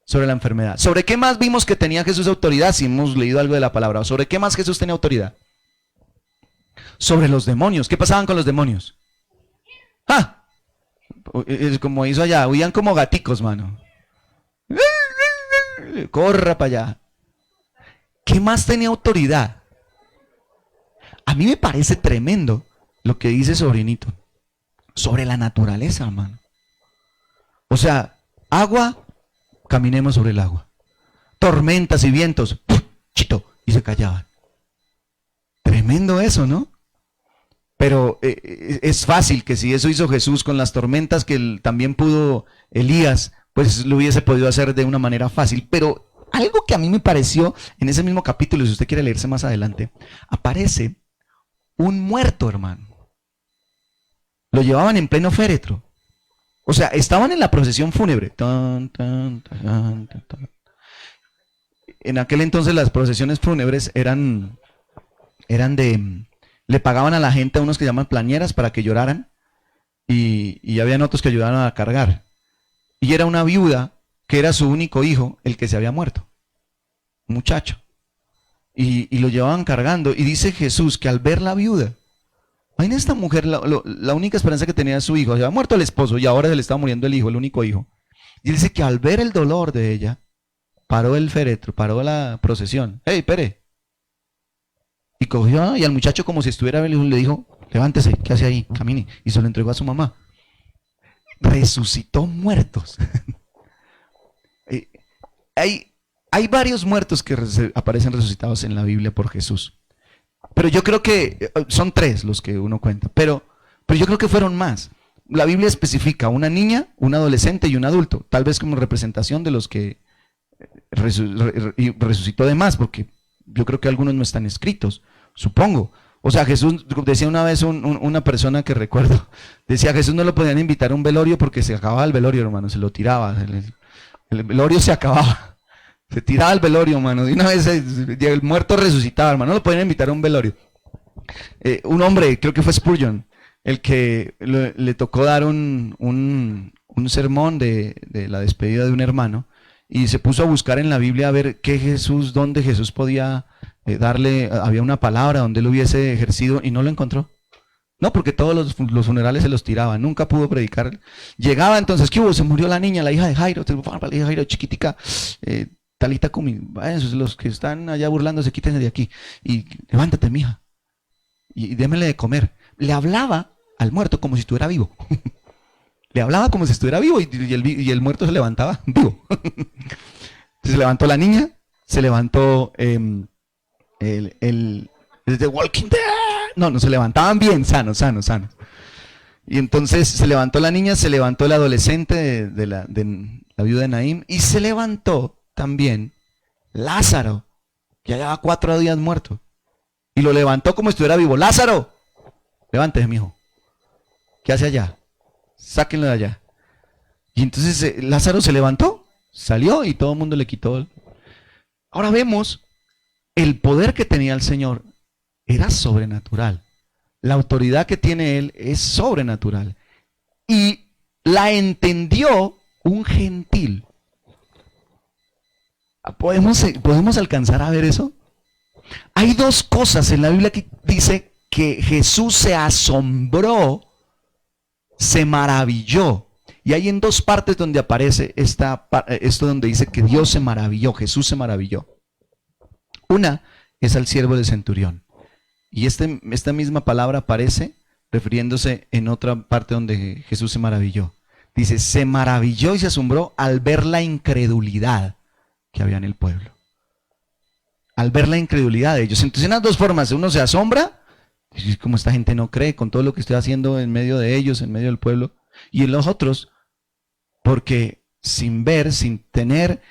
Sobre la enfermedad. ¿Sobre qué más vimos que tenía Jesús autoridad? Si hemos leído algo de la palabra. ¿Sobre qué más Jesús tenía autoridad? Sobre los demonios. ¿Qué pasaban con los demonios? Ah, como hizo allá, huían como gaticos, mano. Corra para allá. ¿Qué más tenía autoridad? A mí me parece tremendo lo que dice sobrinito. Sobre la naturaleza, hermano. O sea, agua, caminemos sobre el agua. Tormentas y vientos, ¡puf! Chito, y se callaban. Tremendo eso, ¿no? Pero es fácil que si eso hizo Jesús con las tormentas, que también pudo Elías, pues lo hubiese podido hacer de una manera fácil. Pero algo que a mí me pareció en ese mismo capítulo, si usted quiere leerse más adelante, aparece un muerto, hermano. Lo llevaban en pleno féretro. O sea, estaban en la procesión fúnebre. En aquel entonces las procesiones fúnebres eran de... Le pagaban a la gente a unos que llaman plañeras para que lloraran. Y habían otros que ayudaban a cargar. Y era una viuda que era su único hijo, el que se había muerto. Un muchacho. Y lo llevaban cargando. Y dice Jesús que al ver la viuda, imagínense esta mujer, la única esperanza que tenía era su hijo. Se había muerto el esposo y ahora se le estaba muriendo el hijo, el único hijo. Y él dice que al ver el dolor de ella, paró el féretro, paró la procesión. ¡Hey, pere! Y cogió y al muchacho como si estuviera, le dijo, levántese, ¿qué hace ahí? Camine. Y se lo entregó a su mamá. Resucitó muertos. Hay varios muertos que aparecen resucitados en la Biblia por Jesús. Pero yo creo que son 3 los que uno cuenta, pero yo creo que fueron más. La Biblia especifica una niña, un adolescente y un adulto, tal vez como representación de los que resucitó de más, porque yo creo que algunos no están escritos, supongo. O sea, Jesús, decía una vez una persona que recuerdo, decía, Jesús no lo podían invitar a un velorio porque se acababa el velorio, hermano, se lo tiraba, el velorio se acababa. Se tiraba al velorio, hermano. De una vez el muerto resucitaba, hermano. No lo podían invitar a un velorio. Un hombre, creo que fue Spurgeon, el que le tocó dar un sermón de la despedida de un hermano. Y se puso a buscar en la Biblia a ver dónde Jesús podía darle, había una palabra donde él hubiese ejercido y no lo encontró. No, porque todos los funerales se los tiraban, nunca pudo predicar. Llegaba entonces, ¿qué hubo? Se murió la niña, la hija de Jairo, la hija de Jairo chiquitica. Talita Kumi, los que están allá burlándose, quítense de aquí. Y levántate, mija. Y démele de comer. Le hablaba al muerto como si estuviera vivo. Le hablaba como si estuviera vivo y el muerto se levantaba vivo. Se levantó la niña, se levantó el The Walking Dead. No se levantaban bien, sanos. Y entonces se levantó la niña, se levantó el adolescente de la viuda de Naín y se levantó también Lázaro, que ya llevaba 4 días muerto. Y lo levantó como si estuviera vivo. ¡Lázaro! Levántese, mijo. ¿Qué hace allá? Sáquenlo de allá. Y entonces Lázaro se levantó, salió y todo el mundo le quitó. Ahora vemos el poder que tenía el Señor era sobrenatural. La autoridad que tiene Él es sobrenatural. Y la entendió un gentil. ¿Podemos alcanzar a ver eso? Hay 2 cosas en la Biblia que dice que Jesús se asombró, se maravilló. Y hay en 2 partes donde aparece esto donde dice que Dios se maravilló, Jesús se maravilló. Una es al siervo del centurión. Y esta misma palabra aparece refiriéndose en otra parte donde Jesús se maravilló. Dice, se maravilló y se asombró al ver la incredulidad que había en el pueblo. Al ver la incredulidad de ellos. Entonces, en las dos formas, uno se asombra, y como esta gente no cree con todo lo que estoy haciendo en medio de ellos, en medio del pueblo. Y en los otros, porque sin ver, sin tener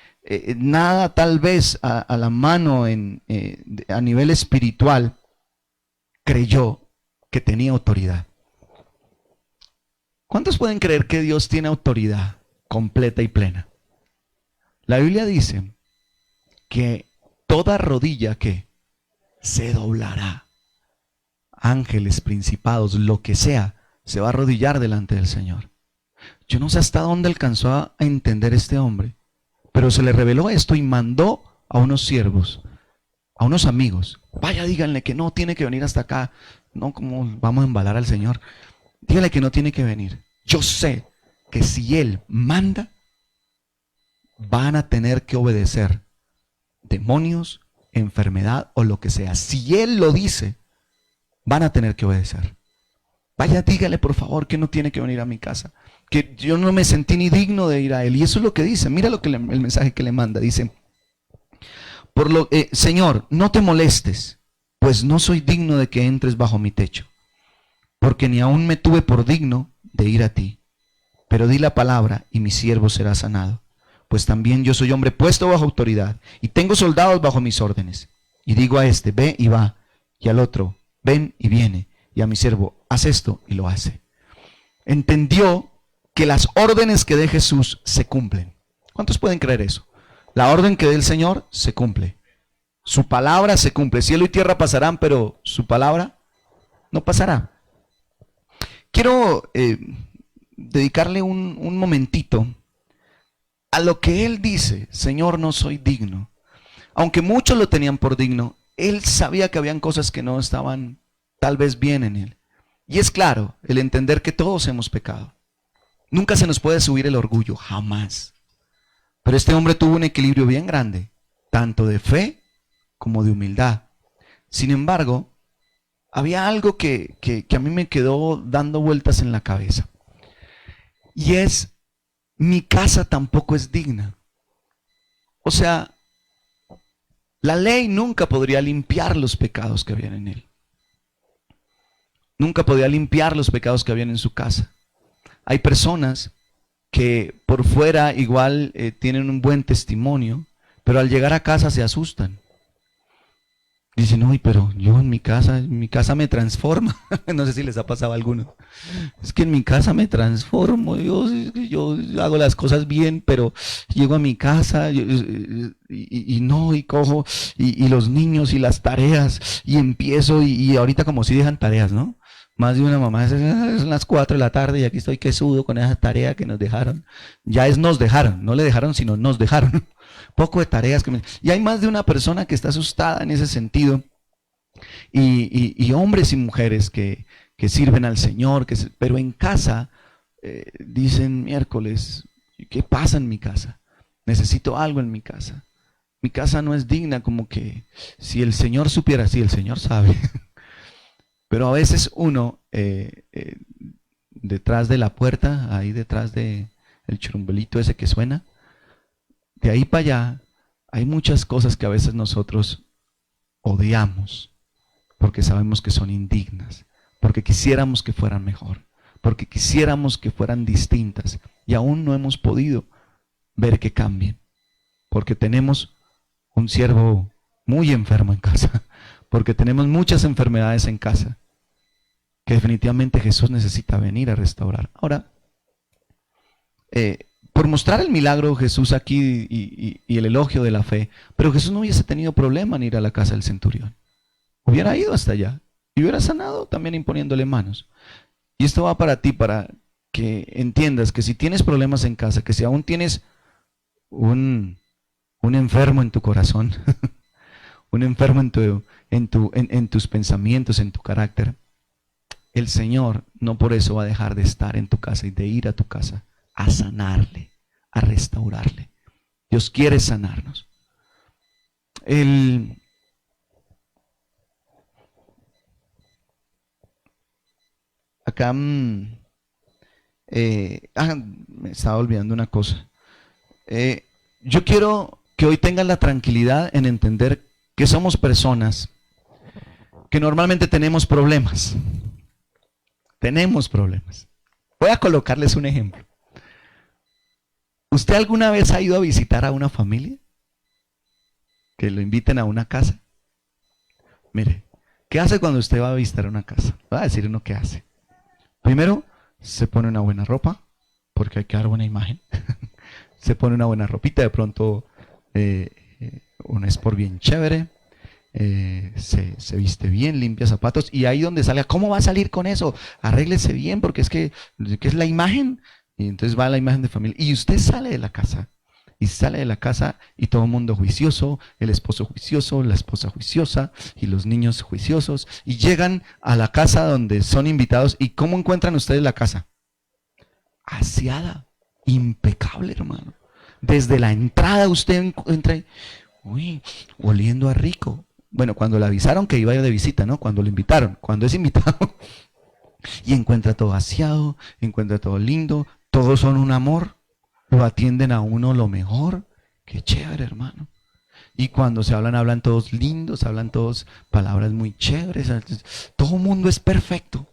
nada tal vez a la mano a nivel espiritual, creyó que tenía autoridad. ¿Cuántos pueden creer que Dios tiene autoridad completa y plena? La Biblia dice que toda rodilla que se doblará, ángeles, principados, lo que sea, se va a arrodillar delante del Señor. Yo no sé hasta dónde alcanzó a entender este hombre, pero se le reveló esto y mandó a unos siervos, a unos amigos. Vaya, díganle que no tiene que venir hasta acá. No, como vamos a embalar al Señor. Díganle que no tiene que venir. Yo sé que si Él manda, van a tener que obedecer. Demonios, enfermedad o lo que sea. Si Él lo dice, van a tener que obedecer. Vaya, dígale por favor que no tiene que venir a mi casa. Que yo no me sentí ni digno de ir a Él. Y eso es lo que dice. Mira lo que el mensaje que le manda. Dice, Señor, no te molestes, pues no soy digno de que entres bajo mi techo, porque ni aún me tuve por digno de ir a ti. Pero di la palabra y mi siervo será sanado, pues también yo soy hombre puesto bajo autoridad y tengo soldados bajo mis órdenes. Y digo a este, ve y va, y al otro, ven y viene, y a mi siervo, haz esto y lo hace. Entendió que las órdenes que dé Jesús se cumplen. ¿Cuántos pueden creer eso? La orden que dé el Señor se cumple. Su palabra se cumple. Cielo y tierra pasarán, pero su palabra no pasará. Quiero dedicarle un momentito a lo que él dice. Señor, no soy digno. Aunque muchos lo tenían por digno, él sabía que habían cosas que no estaban tal vez bien en él. Y es claro, el entender que todos hemos pecado. Nunca se nos puede subir el orgullo, jamás. Pero este hombre tuvo un equilibrio bien grande, tanto de fe como de humildad. Sin embargo, había algo que a mí me quedó dando vueltas en la cabeza. Y es, mi casa tampoco es digna. O sea, la ley nunca podría limpiar los pecados que habían en él. Nunca podía limpiar los pecados que habían en su casa. Hay personas que por fuera igual tienen un buen testimonio, pero al llegar a casa se asustan. Dicen, no, pero yo en mi casa me transforma. No sé si les ha pasado a algunos. Es que en mi casa me transformo. Yo hago las cosas bien, pero llego a mi casa y cojo y los niños y las tareas y empiezo y ahorita como si dejan tareas, ¿no? Más de una mamá, son las 4 de la tarde y aquí estoy que sudo con esa tarea que nos dejaron. Ya es nos dejaron, no le dejaron, sino nos dejaron. Poco de tareas. Y hay más de una persona que está asustada en ese sentido. Y hombres y mujeres que sirven al Señor, pero en casa dicen miércoles, ¿qué pasa en mi casa? Necesito algo en mi casa. Mi casa no es digna, como que si el Señor supiera, sí, el Señor sabe. Pero a veces uno, detrás de la puerta, ahí detrás del churumbelito ese que suena, de ahí para allá, hay muchas cosas que a veces nosotros odiamos, porque sabemos que son indignas, porque quisiéramos que fueran mejor, porque quisiéramos que fueran distintas, y aún no hemos podido ver que cambien, porque tenemos un siervo muy enfermo en casa, porque tenemos muchas enfermedades en casa que definitivamente Jesús necesita venir a restaurar. Ahora, por mostrar el milagro Jesús aquí y el elogio de la fe, pero Jesús no hubiese tenido problema en ir a la casa del centurión. Hubiera ido hasta allá y hubiera sanado también imponiéndole manos. Y esto va para ti, para que entiendas que si tienes problemas en casa, que si aún tienes un enfermo en tu corazón, un enfermo en tus pensamientos, en tu carácter, el Señor no por eso va a dejar de estar en tu casa y de ir a tu casa a sanarle, a restaurarle. Dios quiere sanarnos. acá, me estaba olvidando una cosa. Yo quiero que hoy tengan la tranquilidad en entender que somos personas que normalmente tenemos problemas. Tenemos problemas. Voy a colocarles un ejemplo. ¿Usted alguna vez ha ido a visitar a una familia? Que lo inviten a una casa. Mire, ¿qué hace cuando usted va a visitar una casa? Va a decir uno qué hace. Primero, se pone una buena ropa, porque hay que dar buena imagen. Se pone una buena ropita, de pronto un sport bien chévere. Se viste bien, limpia zapatos, y ahí donde salga, ¿cómo va a salir con eso? Arréglese bien, porque es que es la imagen, y entonces va la imagen de familia, y usted sale de la casa, y todo el mundo juicioso, el esposo juicioso, la esposa juiciosa, y los niños juiciosos, y llegan a la casa donde son invitados, y ¿cómo encuentran ustedes la casa? Aseada, impecable, hermano. Desde la entrada usted entra, uy, oliendo a rico. Bueno, cuando le avisaron que iba de visita, ¿no? Cuando lo invitaron, cuando es invitado, y encuentra todo aseado, encuentra todo lindo, todos son un amor, lo atienden a uno lo mejor. Qué chévere, hermano. Y cuando se hablan, hablan todos lindos, hablan todos palabras muy chéveres, todo el mundo es perfecto.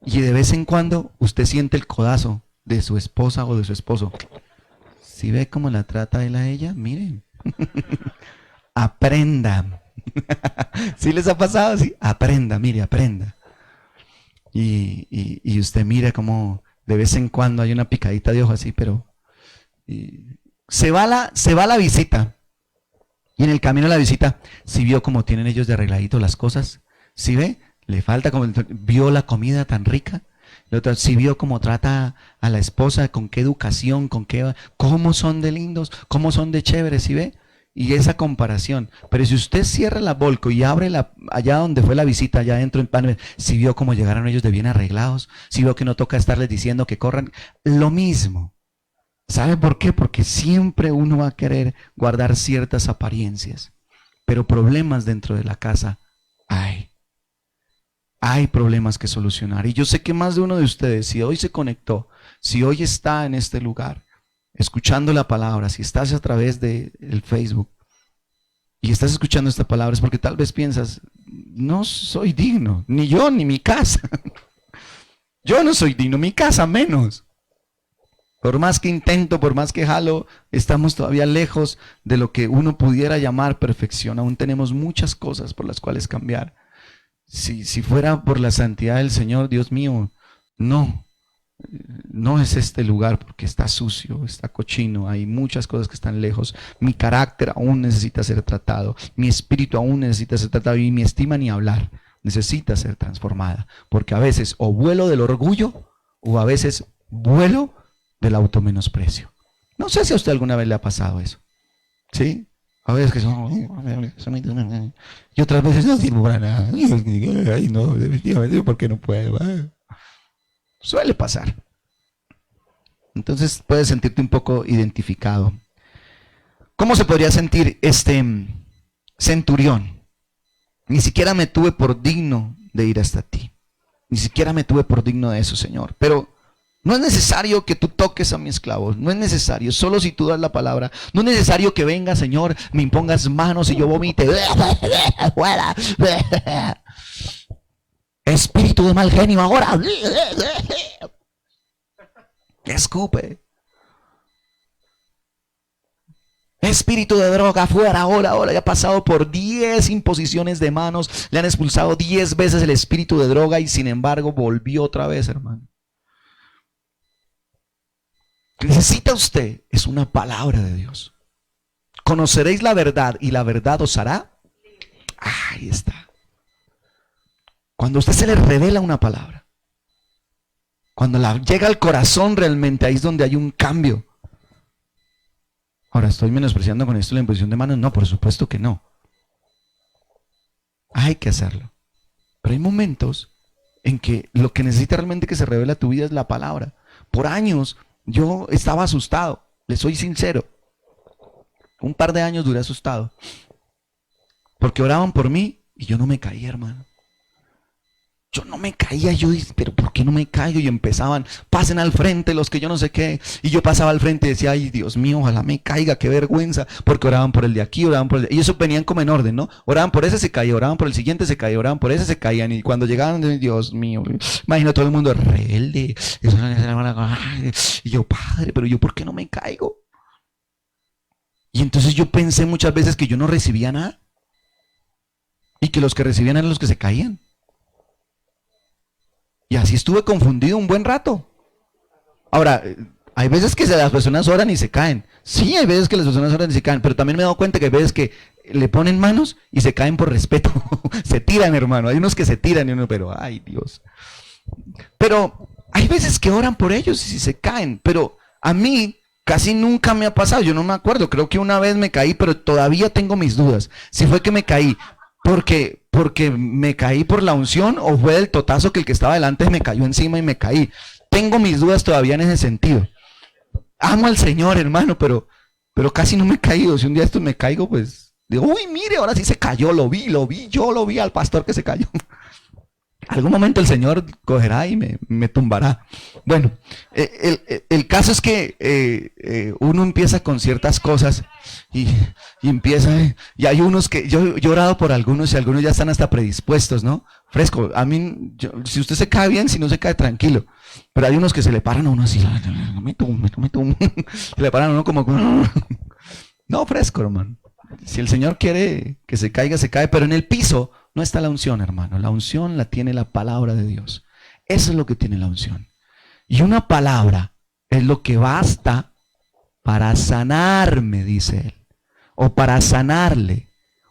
Y de vez en cuando usted siente el codazo de su esposa o de su esposo. Si ve cómo la trata él a ella, miren. Aprenda. ¿Sí les ha pasado? Sí, aprenda, mire, aprenda. Y usted mira como de vez en cuando hay una picadita de ojo así, pero se va la visita. Y en el camino a la visita, si vio cómo tienen ellos de arregladito las cosas, si ve, le falta como vio la comida tan rica. Si vio cómo trata a la esposa, con qué educación, cómo son de lindos, cómo son de chéveres, ¿sí ve? Y esa comparación. Pero si usted cierra la Volco y abre allá donde fue la visita, allá adentro en Pan, si vio cómo llegaron ellos de bien arreglados, si vio que no toca estarles diciendo que corran, lo mismo. ¿Sabe por qué? Porque siempre uno va a querer guardar ciertas apariencias, pero problemas dentro de la casa hay. Hay problemas que solucionar. Y yo sé que más de uno de ustedes, si hoy se conectó, si hoy está en este lugar, escuchando la palabra, si estás a través del Facebook y estás escuchando esta palabra, es porque tal vez piensas, no soy digno, ni yo, ni mi casa. Yo no soy digno, mi casa menos. Por más que intento, por más que jalo, estamos todavía lejos de lo que uno pudiera llamar perfección. Aún tenemos muchas cosas por las cuales cambiar. Si fuera por la santidad del Señor, Dios mío, no es este lugar porque está sucio, está cochino, hay muchas cosas que están lejos. Mi carácter aún necesita ser tratado, mi espíritu aún necesita ser tratado y mi estima ni hablar necesita ser transformada. Porque a veces o vuelo del orgullo o a veces vuelo del automenosprecio. No sé si a usted alguna vez le ha pasado eso. ¿Sí? A veces que son y otras veces no sirvo para nada. Ay, no, definitivamente porque no puedo. Suele pasar. Entonces puedes sentirte un poco identificado. ¿Cómo se podría sentir este centurión? Ni siquiera me tuve por digno de ir hasta ti. Ni siquiera me tuve por digno de eso, Señor. Pero no es necesario que tú toques a mi esclavo, no es necesario, solo si tú das la palabra. No es necesario que venga, Señor, me impongas manos y yo vomite. Fuera. Espíritu de mal genio, ahora. Escupe. Espíritu de droga, fuera, ahora. Ya ha pasado por 10 imposiciones de manos, le han expulsado 10 veces el espíritu de droga y sin embargo volvió otra vez, hermano. Necesita usted es una palabra de Dios. Conoceréis la verdad y la verdad os hará. Ahí está. Cuando a usted se le revela una palabra, cuando llega al corazón realmente, ahí es donde hay un cambio. Ahora, ¿estoy menospreciando con esto la imposición de manos? No, por supuesto que no. Hay que hacerlo. Pero hay momentos en que lo que necesita realmente que se revela a tu vida es la palabra. Por años yo estaba asustado, le soy sincero. Un par de años duré asustado. Porque oraban por mí y yo no me caía, hermano. yo no me caía, yo dije, pero ¿por qué no me caigo? Y empezaban, pasen al frente los que yo no sé qué. Y yo pasaba al frente y decía, ay Dios mío, ojalá me caiga, qué vergüenza. Porque oraban por el de aquí, oraban por el de... Y eso venían como en orden, ¿no? Oraban por ese, se caía, oraban por el siguiente, se caía, oraban por ese, se caían. Y cuando llegaban, Dios mío, imagino todo el mundo rebelde. Y yo, padre, pero yo ¿por qué no me caigo? Y entonces yo pensé muchas veces que yo no recibía nada. Y que los que recibían eran los que se caían. Y así estuve confundido un buen rato. Ahora, hay veces que las personas oran y se caen. Sí, hay veces que las personas oran y se caen, pero también me he dado cuenta que hay veces que le ponen manos y se caen por respeto. Se tiran, hermano. Hay unos que se tiran y uno, pero, ay Dios. Pero hay veces que oran por ellos y se caen, pero a mí casi nunca me ha pasado. Yo no me acuerdo, creo que una vez me caí, pero todavía tengo mis dudas. Si fue que me caí porque me caí por la unción o fue del totazo que el que estaba delante me cayó encima y me caí. Tengo mis dudas todavía en ese sentido. Amo al Señor, hermano, pero casi no me he caído. Si un día esto me caigo, pues digo, uy, mire, ahora sí se cayó, yo lo vi al pastor que se cayó. Algún momento el Señor cogerá y me tumbará. Bueno, el caso es que uno empieza con ciertas cosas y empieza, y hay unos que, yo he orado por algunos y algunos ya están hasta predispuestos, ¿no? Fresco, a mí, si usted se cae bien, si no se cae tranquilo, pero hay unos que se le paran a uno así, me tumbo, se le paran a uno como, no, fresco, hermano. Si el Señor quiere que se caiga, se cae, pero en el piso no está la unción, hermano. La unción la tiene la palabra de Dios. Eso es lo que tiene la unción. Y una palabra es lo que basta para sanarme, dice él, o para sanarle.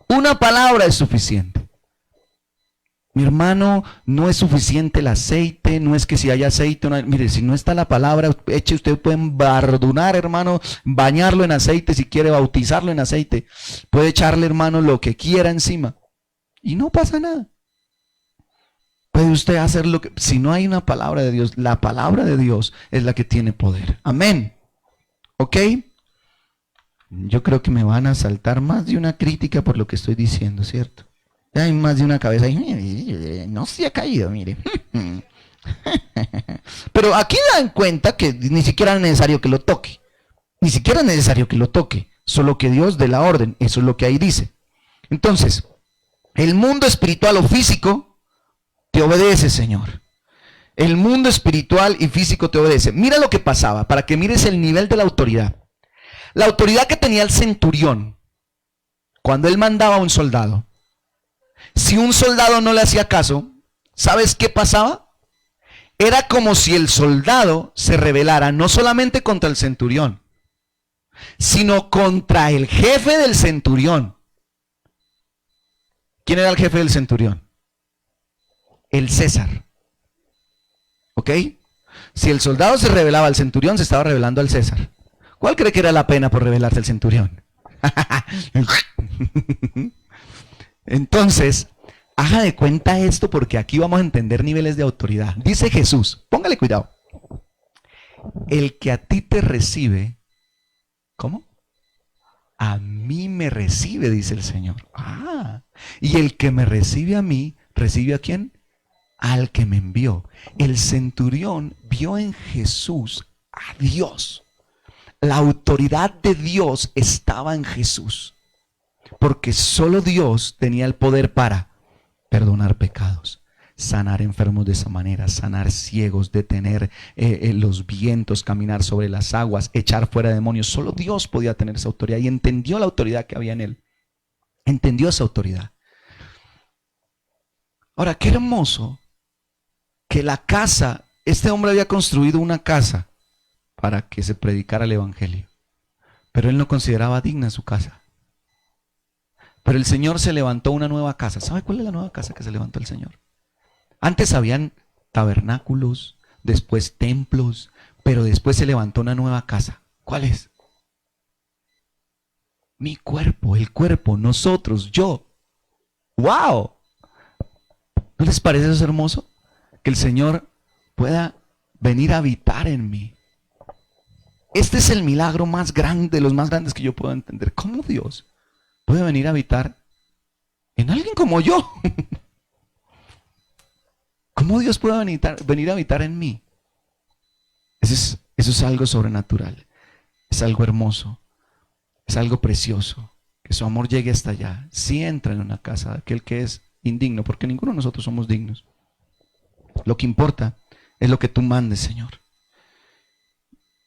Una palabra es suficiente. Mi hermano, no es suficiente el aceite, no es que si hay aceite, mire, si no está la palabra, usted puede embardunar, hermano, bañarlo en aceite, si quiere bautizarlo en aceite, puede echarle, hermano, lo que quiera encima y no pasa nada. Puede usted hacer lo que, si no hay una palabra de Dios, la palabra de Dios es la que tiene poder. Amén. ¿Ok? Yo creo que me van a saltar más de una crítica por lo que estoy diciendo, ¿cierto? Hay más de una cabeza ahí, no se ha caído, mire. Pero aquí dan cuenta que ni siquiera es necesario que lo toque. Ni siquiera es necesario que lo toque. Solo que Dios dé la orden. Eso es lo que ahí dice. Entonces, el mundo espiritual o físico te obedece, Señor. El mundo espiritual y físico te obedece. Mira lo que pasaba, para que mires el nivel de la autoridad. La autoridad que tenía el centurión, cuando él mandaba a un soldado. Si un soldado no le hacía caso, ¿sabes qué pasaba? Era como si el soldado se rebelara no solamente contra el centurión, sino contra el jefe del centurión. ¿Quién era el jefe del centurión? El César. ¿Ok? Si el soldado se rebelaba al centurión, se estaba rebelando al César. ¿Cuál cree que era la pena por rebelarse al centurión? Entonces, haga de cuenta esto porque aquí vamos a entender niveles de autoridad. Dice Jesús, póngale cuidado. El que a ti te recibe, ¿cómo? A mí me recibe, dice el Señor. Y el que me recibe a mí, ¿recibe a quién? Al que me envió. El centurión vio en Jesús a Dios. La autoridad de Dios estaba en Jesús. Porque solo Dios tenía el poder para perdonar pecados, sanar enfermos de esa manera, sanar ciegos, detener los vientos, caminar sobre las aguas, echar fuera demonios. Solo Dios podía tener esa autoridad y entendió la autoridad que había en él. Entendió esa autoridad. Ahora, qué hermoso que la casa, este hombre había construido una casa para que se predicara el evangelio, pero él no consideraba digna su casa. Pero el Señor se levantó una nueva casa. ¿Sabe cuál es la nueva casa que se levantó el Señor? Antes habían tabernáculos, después templos, pero después se levantó una nueva casa. ¿Cuál es? Mi cuerpo, el cuerpo, nosotros, yo. ¡Wow! ¿No les parece eso hermoso? Que el Señor pueda venir a habitar en mí. Este es el milagro más grande, de los más grandes que yo puedo entender. ¿Cómo Dios puede venir a habitar en alguien como yo? ¿Cómo Dios puede venir a habitar en mí? Eso es algo sobrenatural, es algo hermoso, es algo precioso. Que su amor llegue hasta allá. Si entra en una casa de aquel que es indigno, porque ninguno de nosotros somos dignos. Lo que importa es lo que tú mandes, Señor.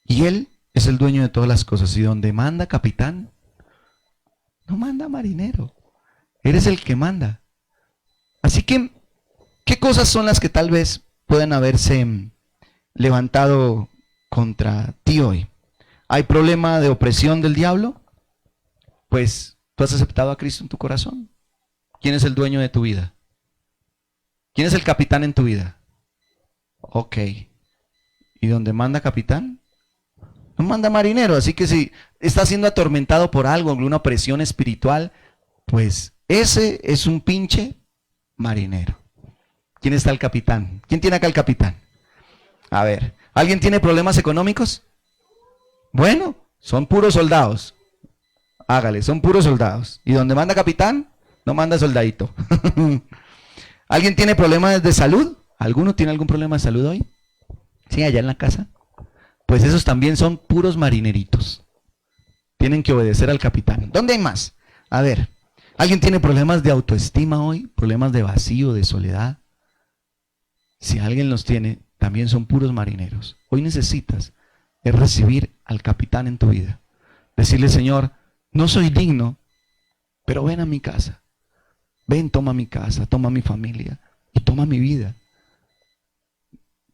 Y Él es el dueño de todas las cosas. Y donde manda capitán, no manda marinero. Eres el que manda. Así que, ¿qué cosas son las que tal vez puedan haberse levantado contra ti hoy? ¿Hay problema de opresión del diablo? Pues tú has aceptado a Cristo en tu corazón. ¿Quién es el dueño de tu vida? ¿Quién es el capitán en tu vida? Ok. ¿Y donde manda capitán? No manda marinero. Así que si está siendo atormentado por algo, alguna presión espiritual, pues ese es un pinche marinero. ¿Quién está el capitán? ¿Quién tiene acá el capitán? A ver, ¿alguien tiene problemas económicos? Bueno, son puros soldados. Hágale, son puros soldados. Y donde manda capitán, no manda soldadito. ¿Alguien tiene problemas de salud? ¿Alguno tiene algún problema de salud hoy? Sí, allá en la casa. Pues esos también son puros marineritos. Tienen que obedecer al capitán. ¿Dónde hay más? A ver, ¿alguien tiene problemas de autoestima hoy? ¿Problemas de vacío, de soledad? Si alguien los tiene, también son puros marineros. Hoy necesitas es recibir al capitán en tu vida. Decirle, Señor, no soy digno, pero ven a mi casa. Ven, toma mi casa, toma mi familia y toma mi vida.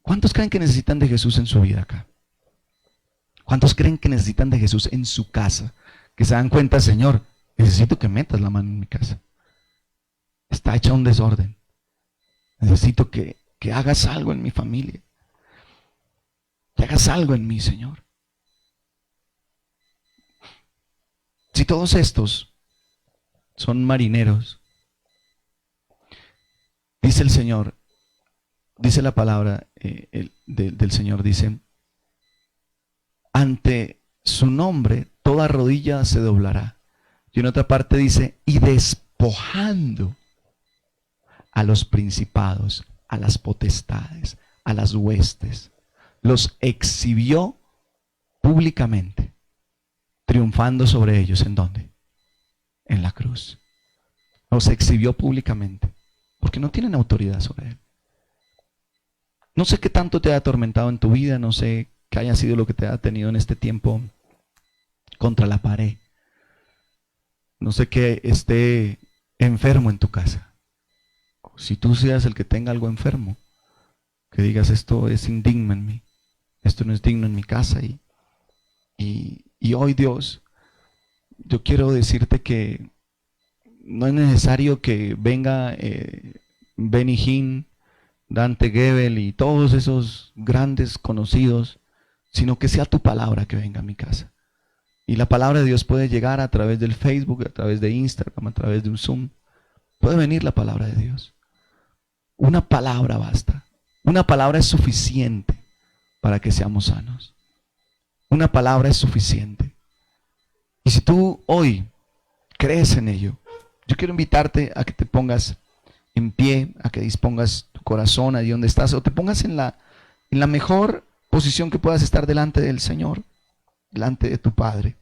¿Cuántos creen que necesitan de Jesús en su vida acá? ¿Cuántos creen que necesitan de Jesús en su casa? Que se dan cuenta, Señor, necesito que metas la mano en mi casa. Está hecha un desorden. Necesito que hagas algo en mi familia. Que hagas algo en mí, Señor. Si todos estos son marineros, dice el Señor, dice la palabra del Señor, dice, ante su nombre toda rodilla se doblará. Y en otra parte dice, y despojando a los principados, a las potestades, a las huestes, los exhibió públicamente, triunfando sobre ellos. ¿En dónde? En la cruz. Los exhibió públicamente, porque no tienen autoridad sobre él. No sé qué tanto te ha atormentado en tu vida, no sé qué haya sido lo que te ha tenido en este tiempo contra la pared. No sé qué esté enfermo en tu casa. Si tú seas el que tenga algo enfermo, que digas, esto es indigno en mí, esto no es digno en mi casa. Y hoy, Dios, yo quiero decirte que no es necesario que venga Benny Hinn, Dante Gebel y todos esos grandes conocidos, sino que sea tu palabra que venga a mi casa. Y la palabra de Dios puede llegar a través del Facebook, a través de Instagram, a través de un Zoom. Puede venir la palabra de Dios. Una palabra basta. Una palabra es suficiente para que seamos sanos. Una palabra es suficiente. Y si tú hoy crees en ello, yo quiero invitarte a que te pongas en pie, a que dispongas tu corazón ahí donde estás, o te pongas en la mejor posición que puedas estar delante del Señor, delante de tu Padre.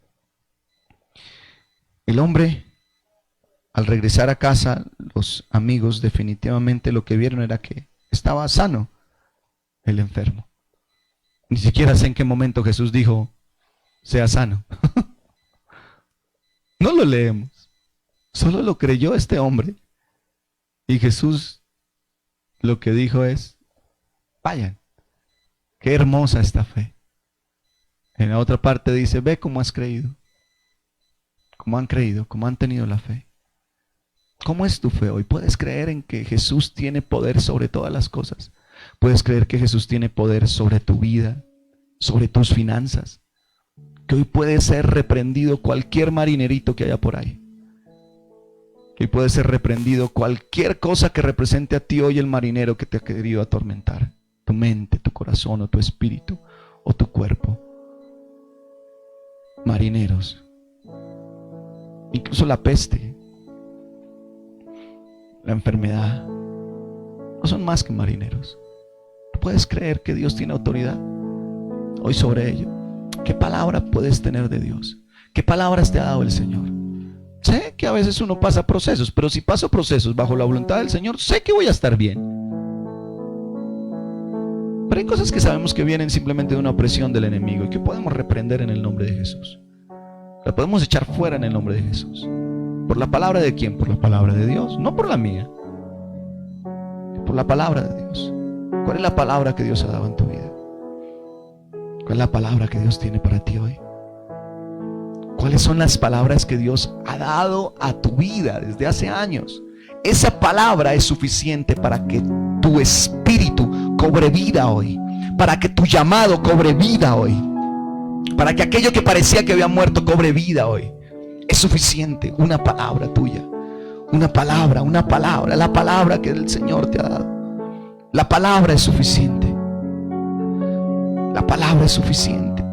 El hombre, al regresar a casa, los amigos definitivamente lo que vieron era que estaba sano el enfermo. Ni siquiera sé en qué momento Jesús dijo, sea sano. No lo leemos. Solo lo creyó este hombre. Y Jesús lo que dijo es, vayan. Qué hermosa esta fe. En la otra parte dice, ve cómo has creído. Cómo han creído, cómo han tenido la fe. ¿Cómo es tu fe hoy? ¿Puedes creer en que Jesús tiene poder sobre todas las cosas? ¿Puedes creer que Jesús tiene poder sobre tu vida, sobre tus finanzas? Que hoy puede ser reprendido cualquier marinerito que haya por ahí. Que hoy puede ser reprendido cualquier cosa que represente a ti hoy el marinero que te ha querido atormentar. Tu mente, tu corazón o tu espíritu o tu cuerpo. Marineros. Incluso la peste, la enfermedad, No son más que marineros. ¿No puedes creer que Dios tiene autoridad hoy sobre ello? ¿Qué palabra puedes tener de Dios? ¿Qué palabras te ha dado el Señor? Sé que a veces uno pasa procesos, pero si paso procesos bajo la voluntad del Señor, sé que voy a estar bien. Pero hay cosas que sabemos que vienen simplemente de una opresión del enemigo y que podemos reprender en el nombre de Jesús. La podemos echar fuera en el nombre de Jesús. ¿Por la palabra de quién? Por la palabra de Dios, no por la mía. Por la palabra de Dios. ¿Cuál es la palabra que Dios ha dado en tu vida? ¿Cuál es la palabra que Dios tiene para ti hoy? ¿Cuáles son las palabras que Dios ha dado a tu vida desde hace años? Esa palabra es suficiente para que tu espíritu cobre vida hoy, para que tu llamado cobre vida hoy, para que aquello que parecía que había muerto cobre vida hoy. Es suficiente una palabra tuya, una palabra, la palabra que el Señor te ha dado. La palabra es suficiente. La palabra es suficiente.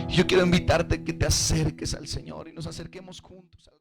Yo quiero invitarte a que te acerques al Señor y nos acerquemos juntos al